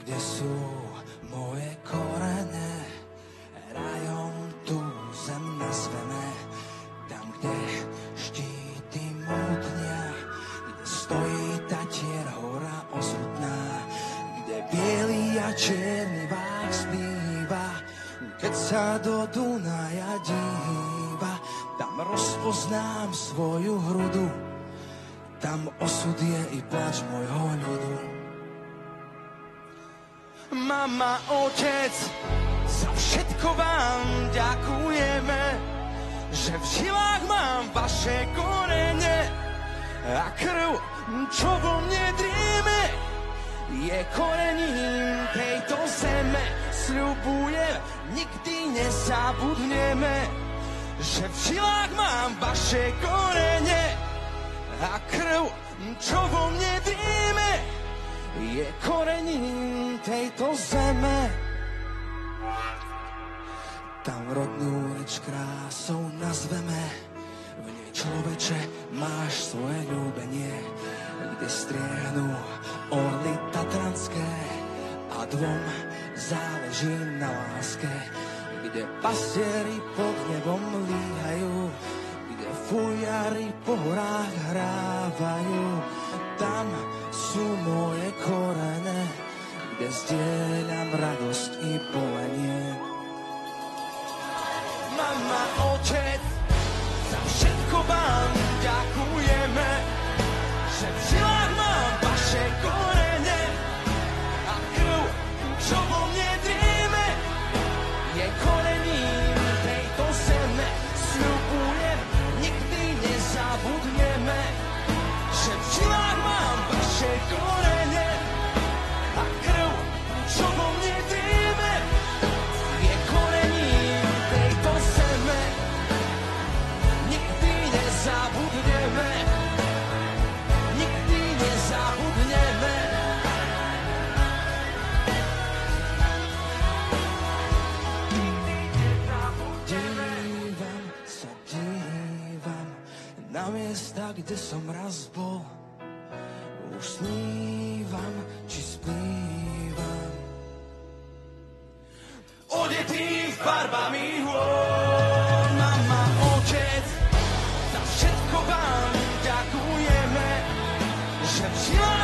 kde sú moje korene, rajom tú zem nazveme, tam, kde štíty mútnia, kde stojí Tatier hora osudná, kde bielý a čierny vák spíva, keď sa do Dunaja díva, tam rozpoznám svoju hrudu, tam osud je i plač môjho ľudu. Mama, otec, za všetko vám ďakujeme, že v žilách mám vaše korene a krv, čo vo mne drieme, je korením tejto zeme. Sľubujem, nikdy nezabudneme, že v žilách mám vaše korene a krv, čo vo mne drieme, je korením tejto zeme. Tam rodnú reč krásou nazveme, v nej človeče máš svoje ľúbenie, kde striehnú orly tatranské a dvom záleží na láske, kde pastieri pod nebom líhajú, kde fujari po horách hrávajú. Tam sú moje korene, kde zdieľam radosť i bolenie. Mama, otec, za všetko vám ďakujeme, že v žilách mám vaše korene a krv, čo vo mne drieme, je korením tejto zeme. Sľubujem, nikdy nezabudneme, že v žilách mám vaše korene a krv, čo vo mne drieme, je korením tejto zeme. Nikdy nezabudneme, nikdy nezabudneme. Dívam na miesta, kde som raz bol. Už snívam, či splývam, odetých farbami hôr. Mama, otec, za všetko vám ďakujeme, že v žilách